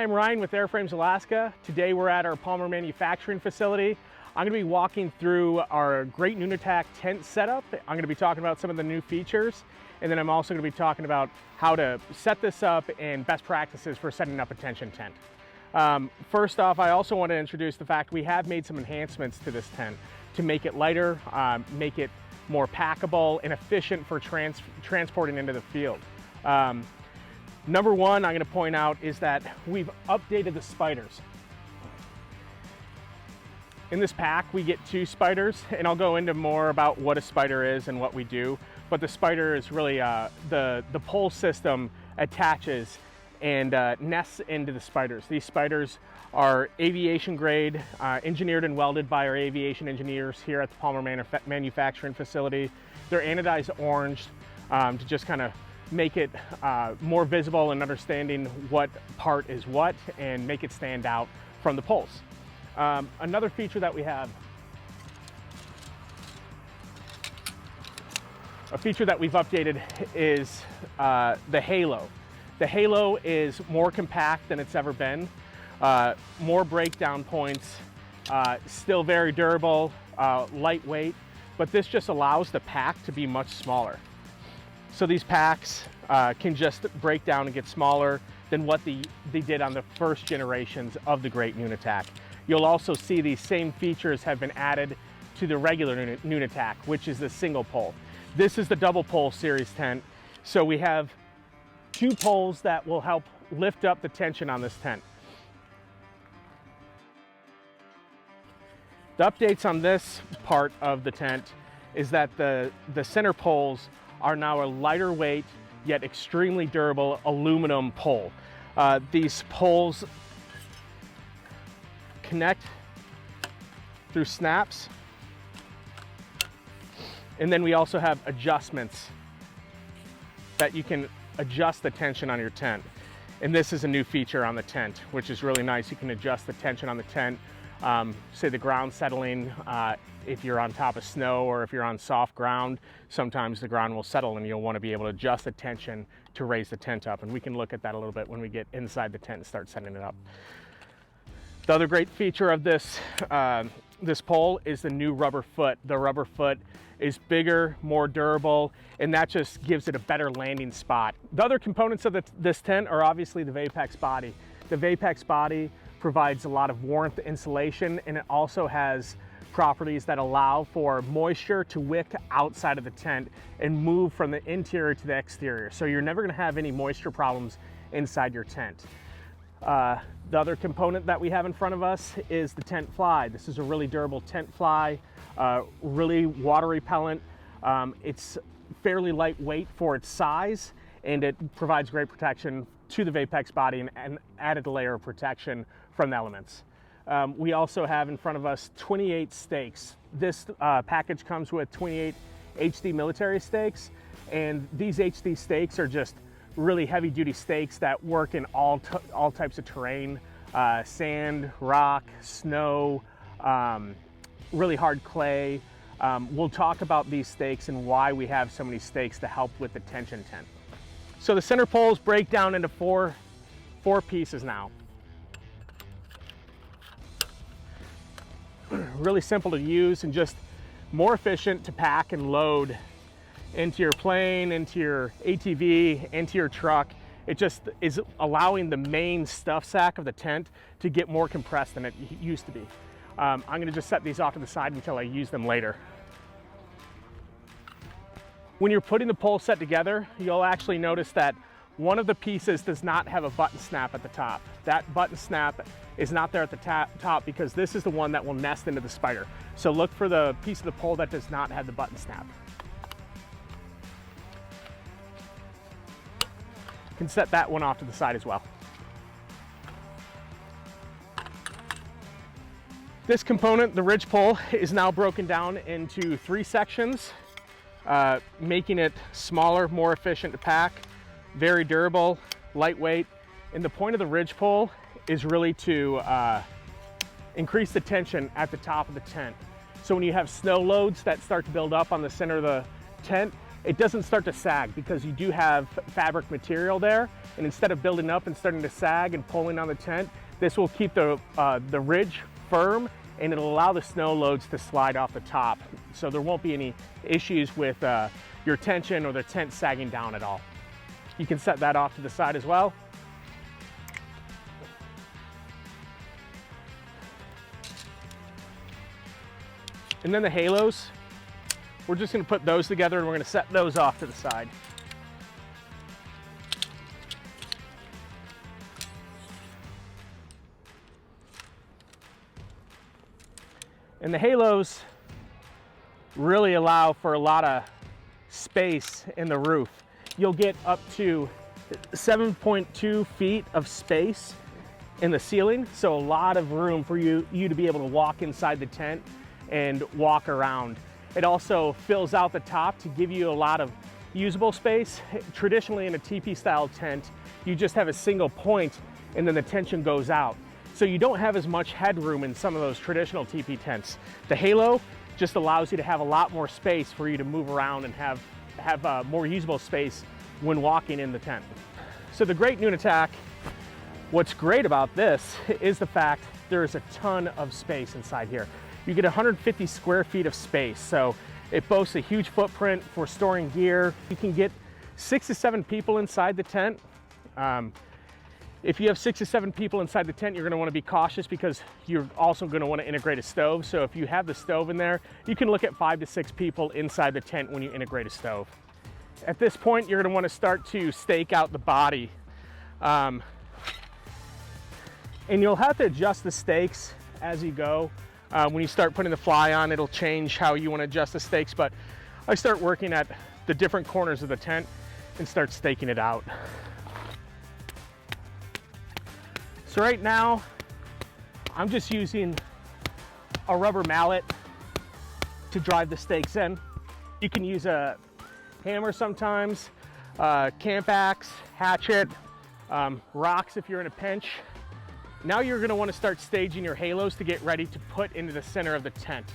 I'm Ryan with Airframes Alaska. Today we're at our Palmer manufacturing facility. I'm going to be walking through our Great Nunatak tent setup. I'm going to be talking about some of the new features, and then I'm also going to be talking about how to set this up and best practices for setting up a tension tent. First off, I also want to introduce the fact we have made some enhancements to this tent to make it lighter, make it more packable and efficient for transporting into the field. Number one, I'm going to point out is that we've updated the spiders. In this pack, we get 2 spiders, and I'll go into more about what a spider is and what we do. But the spider is really the pole system attaches and nests into the spiders. These spiders are aviation grade, engineered and welded by our aviation engineers here at the Palmer manufacturing facility. They're anodized orange to just kind of make it more visible and understanding what part is what and make it stand out from the poles. Another feature that we have, a feature that we've updated is the halo. The halo is more compact than it's ever been, more breakdown points, still very durable, lightweight, but this just allows the pack to be much smaller. So these packs can just break down and get smaller than what they did on the first generations of the Great Nunatak. You'll also see these same features have been added to the regular Nunatak, which is the single pole. This is the double pole series tent. So we have 2 poles that will help lift up the tension on this tent. The updates on this part of the tent is that the center poles are now a lighter weight yet extremely durable aluminum pole. These poles connect through snaps, and then we also have adjustments that you can adjust the tension on your tent. And this is a new feature on the tent, which is really nice. You can adjust the tension on the tent, say the ground settling, if you're on top of snow or if you're on soft ground, sometimes the ground will settle and you'll want to be able to adjust the tension to raise the tent up. And we can look at that a little bit when we get inside the tent and start setting it up. The other great feature of this, this pole is the new rubber foot. The rubber foot is bigger, more durable, and that just gives it a better landing spot. The other components of this tent are obviously the Vapex body. The Vapex body provides a lot of warmth insulation, and it also has properties that allow for moisture to wick outside of the tent and move from the interior to the exterior. So you're never going to have any moisture problems inside your tent. The other component that we have in front of us is the tent fly. This is a really durable tent fly, really water repellent. It's fairly lightweight for its size, and it provides great protection to the Vapex body and an added layer of protection from the elements. We also have in front of us 28 stakes. This package comes with 28 HD military stakes, and these HD stakes are just really heavy duty stakes that work in all types of terrain, sand, rock, snow, really hard clay. We'll talk about these stakes and why we have so many stakes to help with the tension tent. So the center poles break down into four pieces now. Really simple to use and just more efficient to pack and load into your plane, into your ATV, into your truck. It just is allowing the main stuff sack of the tent to get more compressed than it used to be. I'm going to just set these off to the side until I use them later. When you're putting the pole set together, you'll actually notice that one of the pieces does not have a button snap at the top. That button snap is not there at the top because this is the one that will nest into the spider. So look for the piece of the pole that does not have the button snap. You can set that one off to the side as well. This component, the ridge pole, is now broken down into 3 sections, making it smaller, more efficient to pack, very durable, lightweight. And the point of the ridge pole is really to increase the tension at the top of the tent. So when you have snow loads that start to build up on the center of the tent, it doesn't start to sag because you do have fabric material there. And instead of building up and starting to sag and pulling on the tent, this will keep the ridge firm, and it'll allow the snow loads to slide off the top. So there won't be any issues with your tension or the tent sagging down at all. You can set that off to the side as well. And then the halos, we're just gonna put those together and we're gonna set those off to the side. And the halos really allow for a lot of space in the roof. You'll get up to 7.2 feet of space in the ceiling, so a lot of room for you to be able to walk inside the tent and walk around. It also fills out the top to give you a lot of usable space. Traditionally in a teepee style tent, you just have a single point and then the tension goes out. So you don't have as much headroom in some of those traditional teepee tents. The halo just allows you to have a lot more space for you to move around and have more usable space when walking in the tent. So the Great Nunatak, what's great about this is the fact there is a ton of space inside here. You get 150 square feet of space, so it boasts a huge footprint for storing gear. You can get 6 to 7 people inside the tent. If you have 6 to 7 people inside the tent, you're gonna wanna be cautious because you're also gonna wanna integrate a stove. So if you have the stove in there, you can look at 5 to 6 people inside the tent when you integrate a stove. At this point, you're gonna wanna start to stake out the body. And you'll have to adjust the stakes as you go. When you start putting the fly on, it'll change how you want to adjust the stakes, but I start working at the different corners of the tent and start staking it out. So right now, I'm just using a rubber mallet to drive the stakes in. You can use a hammer sometimes, camp axe, hatchet, rocks if you're in a pinch. Now you're gonna wanna start staging your halos to get ready to put into the center of the tent.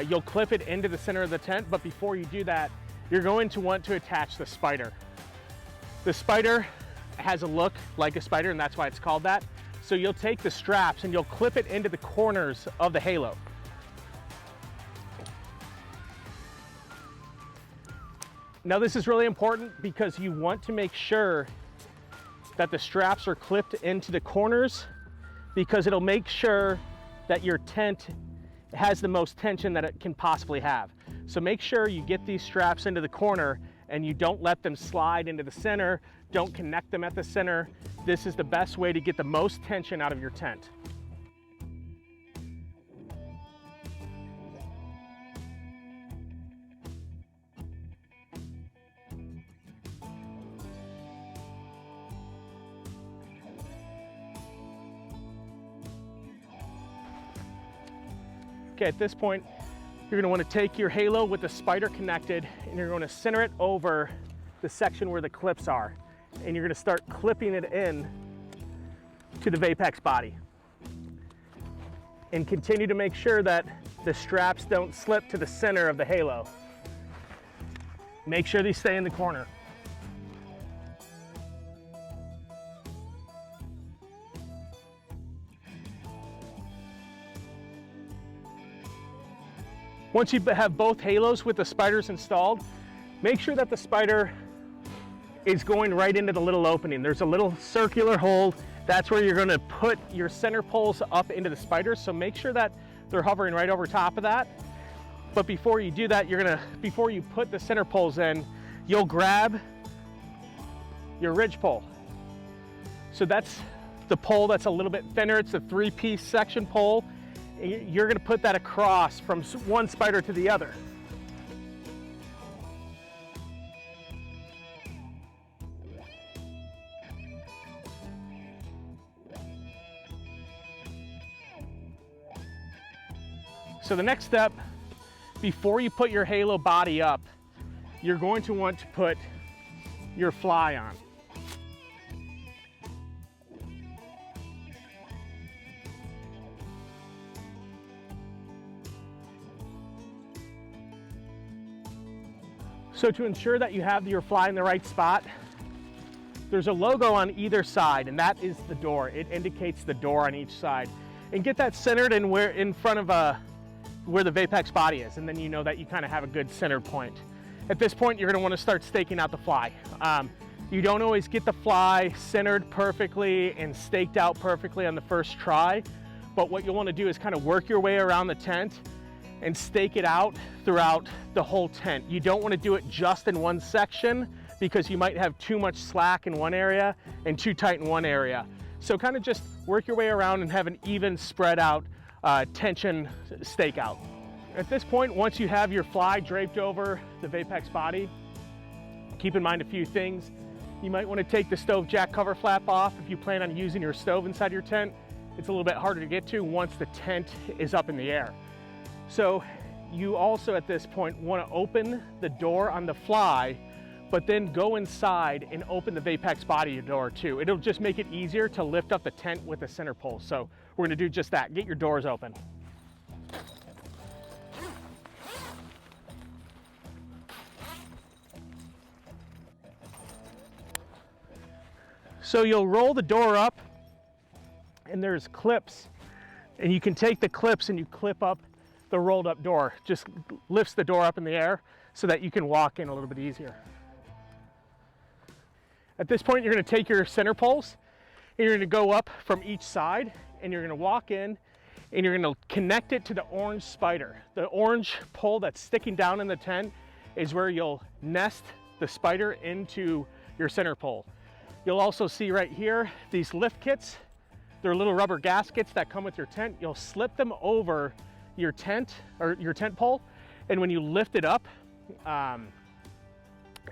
You'll clip it into the center of the tent, but before you do that, you're going to want to attach the spider. The spider has a look like a spider, and that's why it's called that. So you'll take the straps and you'll clip it into the corners of the halo. Now this is really important because you want to make sure that the straps are clipped into the corners, because it'll make sure that your tent has the most tension that it can possibly have. So make sure you get these straps into the corner and you don't let them slide into the center. Don't connect them at the center. This is the best way to get the most tension out of your tent. Okay, at this point, you're gonna wanna take your halo with the spider connected and you're gonna center it over the section where the clips are. And you're gonna start clipping it in to the Vapex body. And continue to make sure that the straps don't slip to the center of the halo. Make sure they stay in the corner. Once you have both halos with the spiders installed, make sure that the spider is going right into the little opening. There's a little circular hole. That's where you're gonna put your center poles up into the spiders. So make sure that they're hovering right over top of that. But before you do that, before you put the center poles in, you'll grab your ridge pole. So that's the pole that's a little bit thinner. It's a 3-piece section pole. You're gonna put that across from one spider to the other. So the next step, before you put your halo body up, you're going to want to put your fly on. So to ensure that you have your fly in the right spot, there's a logo on either side, and that is the door. It indicates the door on each side. And get that centered and where in front of where the Vapex body is, and then you know that you kind of have a good center point. At this point, you're going to want to start staking out the fly. You don't always get the fly centered perfectly and staked out perfectly on the first try, but what you'll want to do is kind of work your way around the tent and stake it out throughout the whole tent. You don't want to do it just in one section because you might have too much slack in one area and too tight in one area. So kind of just work your way around and have an even spread out tension stakeout. At this point, once you have your fly draped over the Vapex body, keep in mind a few things. You might want to take the stove jack cover flap off if you plan on using your stove inside your tent. It's a little bit harder to get to once the tent is up in the air. So you also at this point want to open the door on the fly, but then go inside and open the Vapex body door too. It'll just make it easier to lift up the tent with the center pole. So we're going to do just that. Get your doors open. So you'll roll the door up, and there's clips, and you can take the clips and you clip up the rolled up door. Just lifts the door up in the air so that you can walk in a little bit easier. At this point, you're going to take your center poles and you're going to go up from each side, and you're going to walk in and you're going to connect it to the orange spider. The orange pole that's sticking down in the tent is where you'll nest the spider into your center pole. You'll also see right here these lift kits. They're little rubber gaskets that come with your tent. You'll slip them over your tent or your tent pole, and when you lift it up,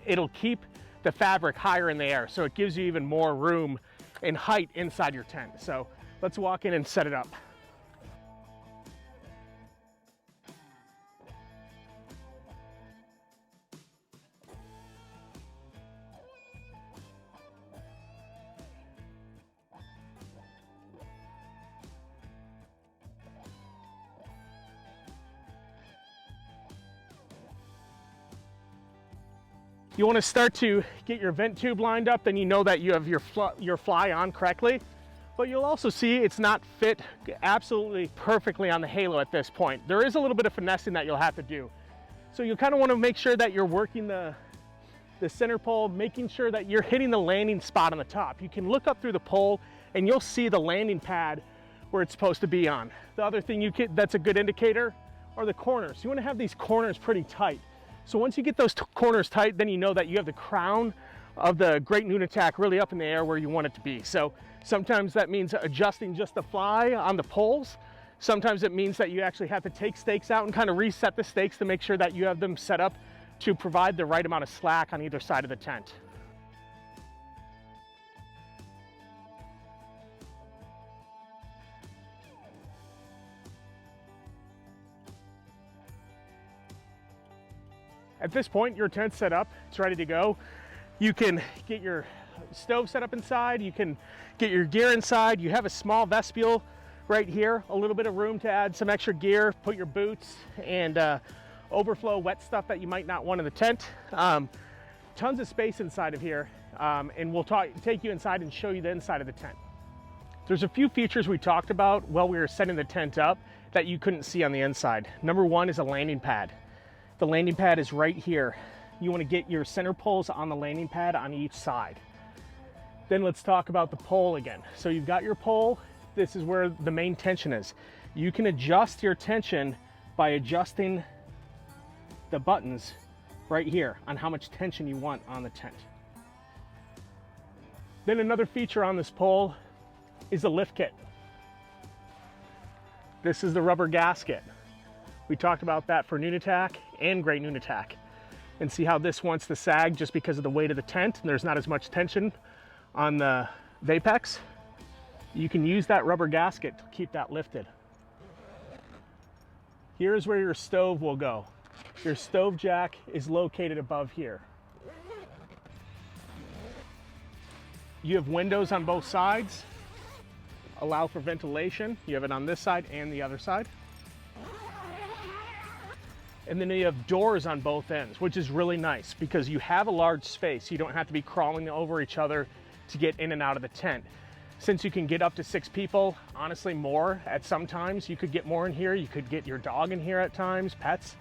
it'll keep the fabric higher in the air, so it gives you even more room and height inside your tent. So let's walk in and set it up. You want to start to get your vent tube lined up, then you know that you have your fly on correctly. But you'll also see it's not fit absolutely perfectly on the halo at this point. There is a little bit of finessing that you'll have to do. So you kind of want to make sure that you're working the center pole, making sure that you're hitting the landing spot on the top. You can look up through the pole and you'll see the landing pad where it's supposed to be on. The other thing that's a good indicator are the corners. You want to have these corners pretty tight. So once you get those corners tight, then you know that you have the crown of the Great Nunatak really up in the air where you want it to be. So sometimes that means adjusting just the fly on the poles. Sometimes it means that you actually have to take stakes out and kind of reset the stakes to make sure that you have them set up to provide the right amount of slack on either side of the tent. At this point, your tent's set up, it's ready to go. You can get your stove set up inside, you can get your gear inside. You have a small vestibule right here, a little bit of room to add some extra gear, put your boots and overflow wet stuff that you might not want in the tent. Tons of space inside of here, and we'll take you inside and show you the inside of the tent. There's a few features we talked about while we were setting the tent up that you couldn't see on the inside. Number one is a landing pad. The landing pad is right here. You want to get your center poles on the landing pad on each side. Then let's talk about the pole again. So you've got your pole. This is where the main tension is. You can adjust your tension by adjusting the buttons right here on how much tension you want on the tent. Then another feature on this pole is the lift kit. This is the rubber gasket. We talked about that for Nunatak and Great Nunatak. And see how this wants to sag just because of the weight of the tent and there's not as much tension on the Vapex. You can use that rubber gasket to keep that lifted. Here's where your stove will go. Your stove jack is located above here. You have windows on both sides, allow for ventilation. You have it on this side and the other side. And then you have doors on both ends, which is really nice because you have a large space. You don't have to be crawling over each other to get in and out of the tent. Since you can get up to 6 people, honestly more at some times, you could get more in here. You could get your dog in here at times, pets.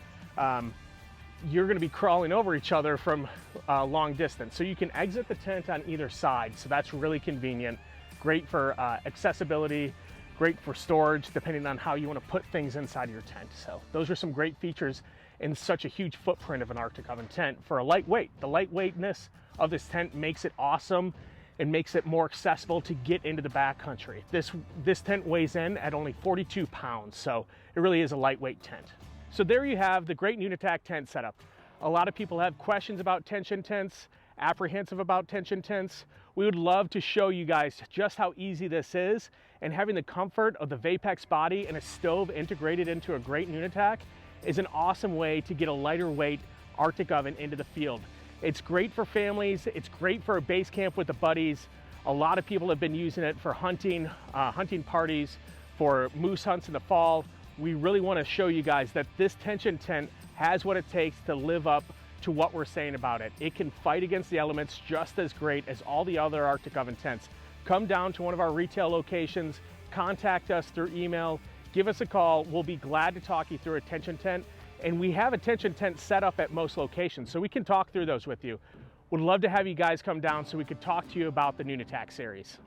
You're gonna be crawling over each other from a long distance. So you can exit the tent on either side. So that's really convenient. Great for accessibility, great for storage, depending on how you wanna put things inside your tent. So those are some great features in such a huge footprint of an Arctic Oven tent for a lightweight. The lightweightness of this tent makes it awesome and makes it more accessible to get into the backcountry. This tent weighs in at only 42 pounds, so it really is a lightweight tent. So there you have the Great Nunatak tent setup. A lot of people have questions about tension tents, apprehensive about tension tents. We would love to show you guys just how easy this is, and having the comfort of the Vapex body and a stove integrated into a Great Nunatak is an awesome way to get a lighter weight Arctic oven into the field. It's great for families, it's great for a base camp with the buddies. A lot of people have been using it for hunting, hunting parties, for moose hunts in the fall. We really want to show you guys that this tension tent has what it takes to live up to what we're saying about it. It can fight against the elements just as great as all the other Arctic Oven tents. Come down to one of our retail locations, contact us through email, give us a call. We'll be glad to talk you through a tension tent. And we have a tension tent set up at most locations, so we can talk through those with you. Would love to have you guys come down so we could talk to you about the Nunatak series.